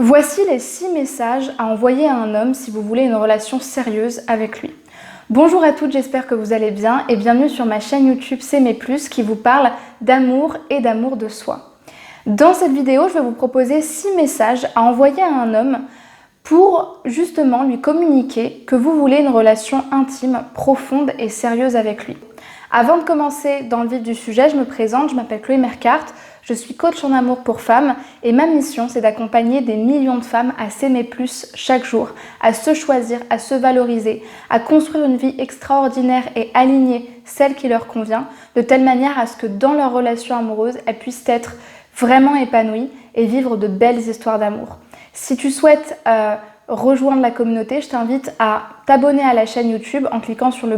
Voici les 6 messages à envoyer à un homme si vous voulez une relation sérieuse avec lui. Bonjour à toutes, j'espère que vous allez bien et bienvenue sur ma chaîne YouTube S'aimer plus qui vous parle d'amour et d'amour de soi. Dans cette vidéo, je vais vous proposer 6 messages à envoyer à un homme pour justement lui communiquer que vous voulez une relation intime, profonde et sérieuse avec lui. Avant de commencer dans le vif du sujet, je me présente, je m'appelle Chloé Mercart, je suis coach en amour pour femmes et ma mission c'est d'accompagner des millions de femmes à s'aimer plus chaque jour, à se choisir, à se valoriser, à construire une vie extraordinaire et aligner celle qui leur convient, de telle manière à ce que dans leur relation amoureuse, elles puissent être vraiment épanouies et vivre de belles histoires d'amour. Si tu souhaites rejoindre la communauté, je t'invite à t'abonner à la chaîne YouTube en cliquant sur le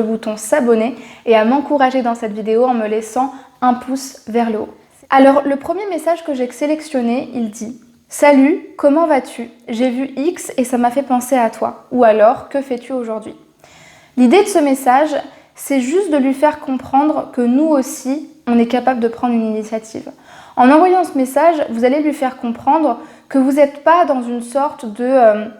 bouton s'abonner et à m'encourager dans cette vidéo en me laissant un pouce vers le haut. Alors le premier message que j'ai sélectionné, il dit « Salut, comment vas-tu? J'ai vu X et ça m'a fait penser à toi. Ou alors, que fais-tu aujourd'hui ?» L'idée de ce message, c'est juste de lui faire comprendre que nous aussi, on est capable de prendre une initiative. En envoyant ce message, vous allez lui faire comprendre que vous n'êtes pas dans une sorte de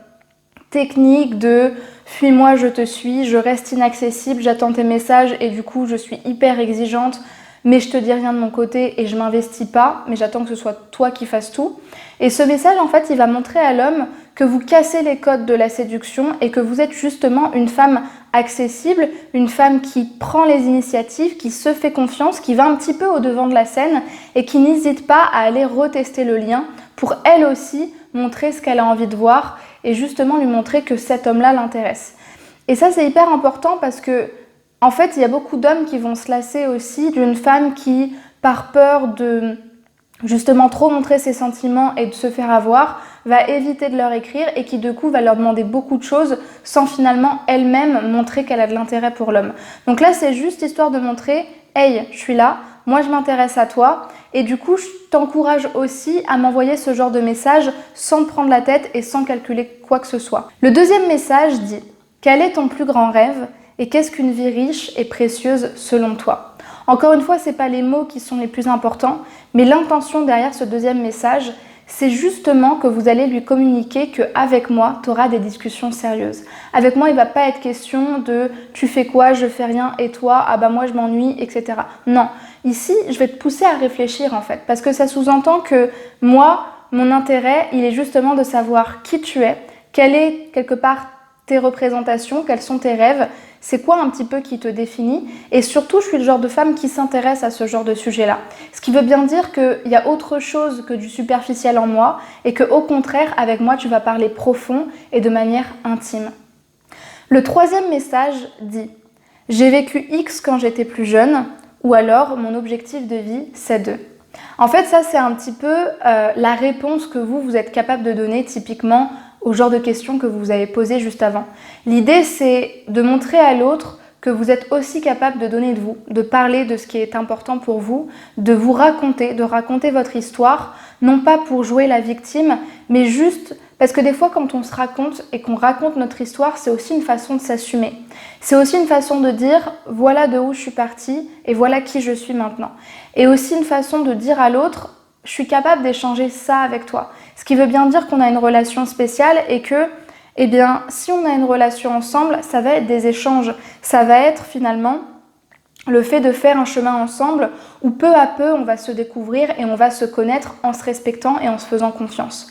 technique de « fuis-moi, je te suis, je reste inaccessible, j'attends tes messages et du coup je suis hyper exigeante, mais je te dis rien de mon côté et je m'investis pas, mais j'attends que ce soit toi qui fasses tout ». Et ce message, en fait, il va montrer à l'homme que vous cassez les codes de la séduction et que vous êtes justement une femme accessible, une femme qui prend les initiatives, qui se fait confiance, qui va un petit peu au devant de la scène et qui n'hésite pas à aller retester le lien pour elle aussi montrer ce qu'elle a envie de voir et justement lui montrer que cet homme-là l'intéresse. Et ça, c'est hyper important parce que, en fait, il y a beaucoup d'hommes qui vont se lasser aussi d'une femme qui, par peur de justement trop montrer ses sentiments et de se faire avoir, va éviter de leur écrire et qui du coup va leur demander beaucoup de choses sans finalement elle-même montrer qu'elle a de l'intérêt pour l'homme. Donc là, c'est juste histoire de montrer « Hey, je suis là, moi je m'intéresse à toi » et du coup, je t'encourage aussi à m'envoyer ce genre de message sans te prendre la tête et sans calculer quoi que ce soit. Le deuxième message dit « Quel est ton plus grand rêve et qu'est-ce qu'une vie riche et précieuse selon toi ?» Encore une fois, ce n'est pas les mots qui sont les plus importants, mais l'intention derrière ce deuxième message, c'est justement que vous allez lui communiquer qu'avec moi, tu auras des discussions sérieuses. Avec moi, il ne va pas être question de « tu fais quoi, je fais rien, et toi, ah bah moi je m'ennuie, etc. » Non, ici, je vais te pousser à réfléchir en fait, parce que ça sous-entend que moi, mon intérêt, il est justement de savoir qui tu es, quelle est quelque part tes représentations, quels sont tes rêves, c'est quoi un petit peu qui te définit et surtout je suis le genre de femme qui s'intéresse à ce genre de sujet-là. Ce qui veut bien dire qu'il y a autre chose que du superficiel en moi et qu'au contraire avec moi tu vas parler profond et de manière intime. Le troisième message dit « J'ai vécu X quand j'étais plus jeune » ou alors « Mon objectif de vie c'est de ». En fait ça c'est un petit peu la réponse que vous êtes capable de donner typiquement au genre de questions que vous avez posées juste avant. L'idée, c'est de montrer à l'autre que vous êtes aussi capable de donner de vous, de parler de ce qui est important pour vous, de vous raconter, de raconter votre histoire, non pas pour jouer la victime, mais juste parce que des fois, quand on se raconte et qu'on raconte notre histoire, c'est aussi une façon de s'assumer. C'est aussi une façon de dire « voilà de où je suis partie et voilà qui je suis maintenant ». Et aussi une façon de dire à l'autre « je suis capable d'échanger ça avec toi ». Ce qui veut bien dire qu'on a une relation spéciale et que, eh bien, si on a une relation ensemble, ça va être des échanges. Ça va être finalement le fait de faire un chemin ensemble où peu à peu, on va se découvrir et on va se connaître en se respectant et en se faisant confiance.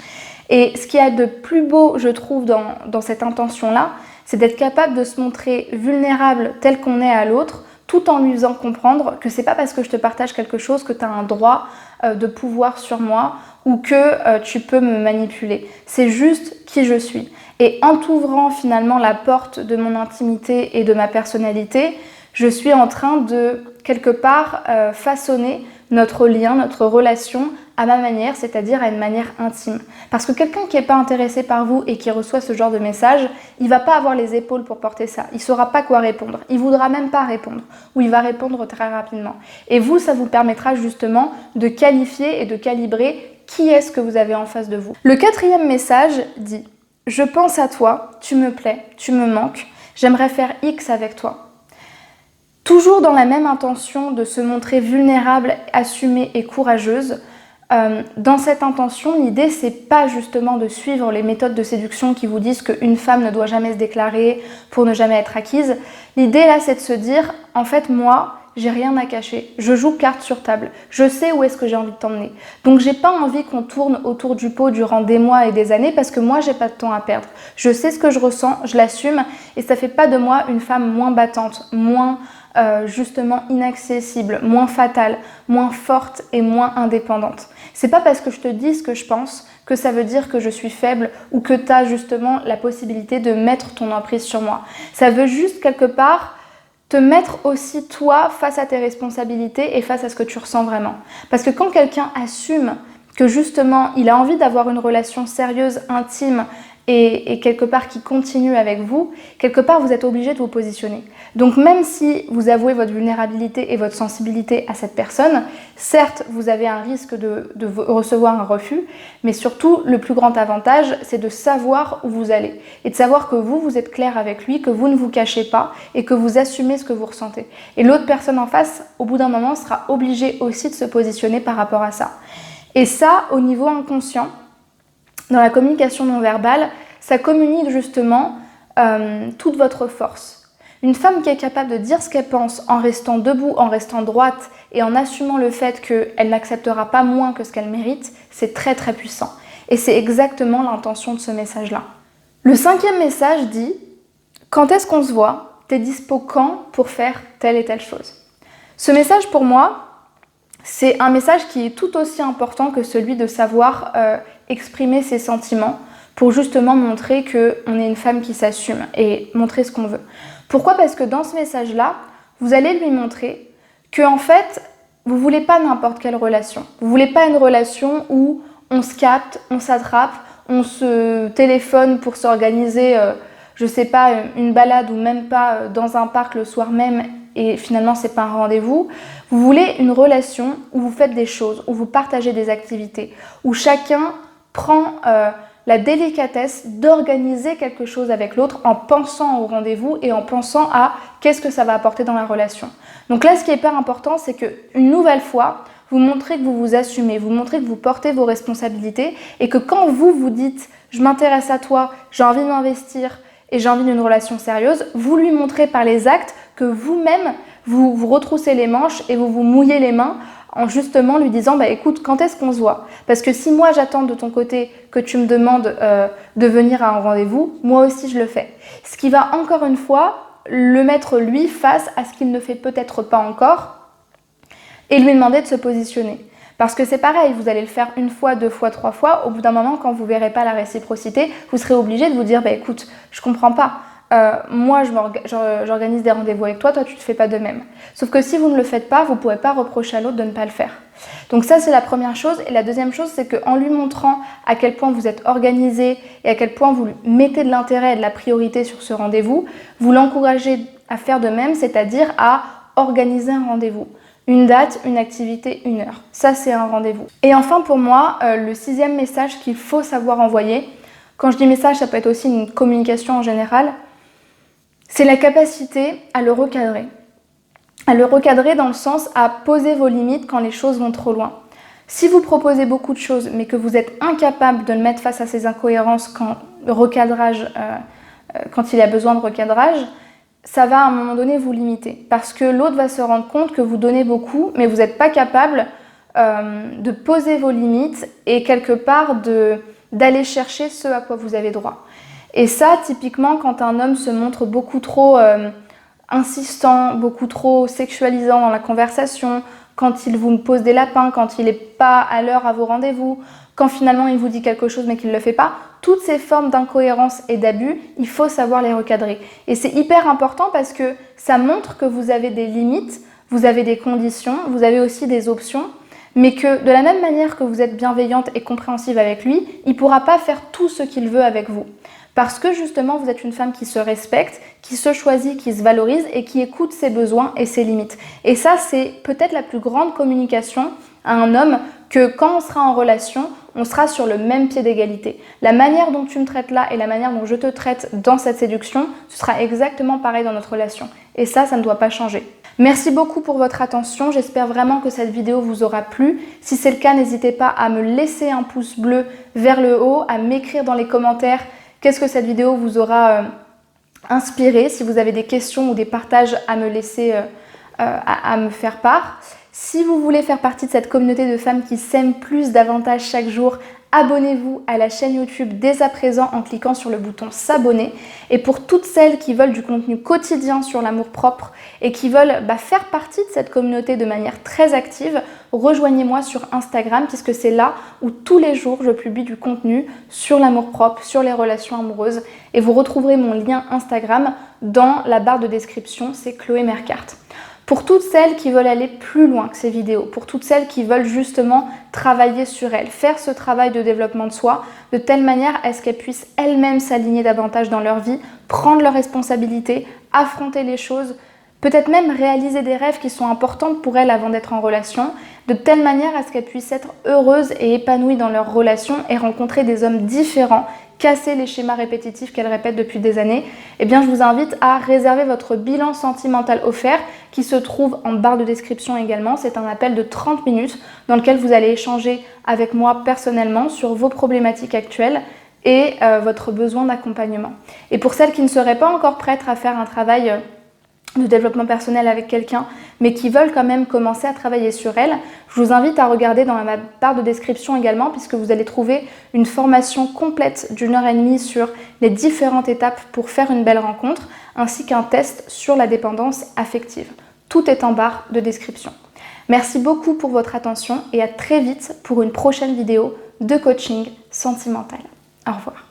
Et ce qu'il y a de plus beau, je trouve, dans cette intention-là, c'est d'être capable de se montrer vulnérable tel qu'on est à l'autre, tout en lui faisant comprendre que c'est pas parce que je te partage quelque chose que tu as un droit de pouvoir sur moi ou que tu peux me manipuler. C'est juste qui je suis. Et en t'ouvrant finalement la porte de mon intimité et de ma personnalité, je suis en train de, quelque part, façonner notre lien, notre relation à ma manière, c'est-à-dire à une manière intime. Parce que quelqu'un qui n'est pas intéressé par vous et qui reçoit ce genre de message, il ne va pas avoir les épaules pour porter ça. Il ne saura pas quoi répondre. Il ne voudra même pas répondre. Ou il va répondre très rapidement. Et vous, ça vous permettra justement de qualifier et de calibrer qui est-ce que vous avez en face de vous. Le quatrième message dit « Je pense à toi, tu me plais, tu me manques, j'aimerais faire X avec toi ». Toujours dans la même intention de se montrer vulnérable, assumée et courageuse, Dans cette intention, l'idée c'est pas justement de suivre les méthodes de séduction qui vous disent qu'une femme ne doit jamais se déclarer pour ne jamais être acquise. L'idée là c'est de se dire, en fait moi, j'ai rien à cacher, je joue carte sur table, je sais où est-ce que j'ai envie de t'emmener. Donc j'ai pas envie qu'on tourne autour du pot durant des mois et des années parce que moi j'ai pas de temps à perdre. Je sais ce que je ressens, je l'assume et ça fait pas de moi une femme moins battante, moins justement inaccessible, moins fatale, moins forte et moins indépendante. C'est pas parce que je te dis ce que je pense que ça veut dire que je suis faible ou que tu as justement la possibilité de mettre ton emprise sur moi. Ça veut juste quelque part te mettre aussi toi face à tes responsabilités et face à ce que tu ressens vraiment. Parce que quand quelqu'un assume que justement il a envie d'avoir une relation sérieuse, intime et quelque part qui continue avec vous, quelque part vous êtes obligé de vous positionner. Donc même si vous avouez votre vulnérabilité et votre sensibilité à cette personne, certes vous avez un risque de recevoir un refus, mais surtout le plus grand avantage c'est de savoir où vous allez et de savoir que vous êtes clair avec lui, que vous ne vous cachez pas et que vous assumez ce que vous ressentez. Et l'autre personne en face, au bout d'un moment, sera obligée aussi de se positionner par rapport à ça. Et ça, au niveau inconscient, dans la communication non verbale, ça communique justement toute votre force. Une femme qui est capable de dire ce qu'elle pense en restant debout, en restant droite et en assumant le fait qu'elle n'acceptera pas moins que ce qu'elle mérite, c'est très très puissant. Et c'est exactement l'intention de ce message-là. Le 5e message dit « Quand est-ce qu'on se voit? T'es dispo quand pour faire telle et telle chose ?» Ce message pour moi, c'est un message qui est tout aussi important que celui de savoir exprimer ses sentiments pour justement montrer qu'on est une femme qui s'assume et montrer ce qu'on veut. Pourquoi? Parce que dans ce message-là, vous allez lui montrer que en fait, vous ne voulez pas n'importe quelle relation. Vous ne voulez pas une relation où on se capte, on s'attrape, on se téléphone pour s'organiser, je sais pas, une balade ou même pas dans un parc le soir même et finalement c'est pas un rendez-vous. Vous voulez une relation où vous faites des choses, où vous partagez des activités, où chacun prend la délicatesse d'organiser quelque chose avec l'autre en pensant au rendez-vous et en pensant à qu'est-ce que ça va apporter dans la relation. Donc là, ce qui est hyper important, c'est qu'une nouvelle fois, vous montrez que vous vous assumez, vous montrez que vous portez vos responsabilités et que quand vous vous dites « je m'intéresse à toi, j'ai envie de m'investir et j'ai envie d'une relation sérieuse », vous lui montrez par les actes que vous-même, vous vous retroussez les manches et vous vous mouillez les mains en justement lui disant bah écoute, quand est-ce qu'on se voit? Parce que si moi j'attends de ton côté que tu me demandes de venir à un rendez-vous, moi aussi je le fais. Ce qui va encore une fois le mettre lui face à ce qu'il ne fait peut-être pas encore et lui demander de se positionner. Parce que c'est pareil, vous allez le faire une fois, deux fois, trois fois, au bout d'un moment quand vous ne verrez pas la réciprocité, vous serez obligé de vous dire bah écoute, je comprends pas. Moi j'organise des rendez-vous avec toi, toi tu ne te fais pas de même. Sauf que si vous ne le faites pas, vous ne pourrez pas reprocher à l'autre de ne pas le faire. Donc ça c'est la première chose. Et la deuxième chose, c'est qu'en lui montrant à quel point vous êtes organisé et à quel point vous lui mettez de l'intérêt et de la priorité sur ce rendez-vous, vous l'encouragez à faire de même, c'est-à-dire à organiser un rendez-vous. Une date, une activité, une heure. Ça c'est un rendez-vous. Et enfin pour moi, le 6e message qu'il faut savoir envoyer, quand je dis message, ça peut être aussi une communication en général, c'est la capacité à le recadrer. À le recadrer dans le sens à poser vos limites quand les choses vont trop loin. Si vous proposez beaucoup de choses mais que vous êtes incapable de le mettre face à ces incohérences quand il y a besoin de recadrage, ça va à un moment donné vous limiter. Parce que l'autre va se rendre compte que vous donnez beaucoup mais vous n'êtes pas capable de poser vos limites et quelque part d'aller chercher ce à quoi vous avez droit. Et ça, typiquement, quand un homme se montre beaucoup trop insistant, beaucoup trop sexualisant dans la conversation, quand il vous pose des lapins, quand il n'est pas à l'heure à vos rendez-vous, quand finalement il vous dit quelque chose mais qu'il ne le fait pas, toutes ces formes d'incohérence et d'abus, il faut savoir les recadrer. Et c'est hyper important parce que ça montre que vous avez des limites, vous avez des conditions, vous avez aussi des options, mais que de la même manière que vous êtes bienveillante et compréhensive avec lui, il ne pourra pas faire tout ce qu'il veut avec vous. Parce que justement, vous êtes une femme qui se respecte, qui se choisit, qui se valorise et qui écoute ses besoins et ses limites. Et ça, c'est peut-être la plus grande communication à un homme que quand on sera en relation, on sera sur le même pied d'égalité. La manière dont tu me traites là et la manière dont je te traite dans cette séduction, ce sera exactement pareil dans notre relation. Et ça ne doit pas changer. Merci beaucoup pour votre attention, j'espère vraiment que cette vidéo vous aura plu. Si c'est le cas, n'hésitez pas à me laisser un pouce bleu vers le haut, à m'écrire dans les commentaires qu'est-ce que cette vidéo vous aura inspiré, si vous avez des questions ou des partages à me laisser, à me faire part. Si vous voulez faire partie de cette communauté de femmes qui s'aiment plus davantage chaque jour, abonnez-vous à la chaîne YouTube dès à présent en cliquant sur le bouton s'abonner. Et pour toutes celles qui veulent du contenu quotidien sur l'amour-propre et qui veulent faire partie de cette communauté de manière très active, rejoignez-moi sur Instagram puisque c'est là où tous les jours je publie du contenu sur l'amour-propre, sur les relations amoureuses. Et vous retrouverez mon lien Instagram dans la barre de description, c'est Chloé Mercart. Pour toutes celles qui veulent aller plus loin que ces vidéos, pour toutes celles qui veulent justement travailler sur elles, faire ce travail de développement de soi de telle manière à ce qu'elles puissent elles-mêmes s'aligner davantage dans leur vie, prendre leurs responsabilités, affronter les choses, peut-être même réaliser des rêves qui sont importants pour elles avant d'être en relation, de telle manière à ce qu'elles puissent être heureuses et épanouies dans leur relation et rencontrer des hommes différents, casser les schémas répétitifs qu'elles répètent depuis des années, eh bien je vous invite à réserver votre bilan sentimental offert qui se trouve en barre de description également. C'est un appel de 30 minutes dans lequel vous allez échanger avec moi personnellement sur vos problématiques actuelles et votre besoin d'accompagnement. Et pour celles qui ne seraient pas encore prêtes à faire un travail de développement personnel avec quelqu'un, mais qui veulent quand même commencer à travailler sur elles, je vous invite à regarder dans ma barre de description également, puisque vous allez trouver une formation complète d'1h30 sur les différentes étapes pour faire une belle rencontre, ainsi qu'un test sur la dépendance affective. Tout est en barre de description. Merci beaucoup pour votre attention et à très vite pour une prochaine vidéo de coaching sentimental. Au revoir.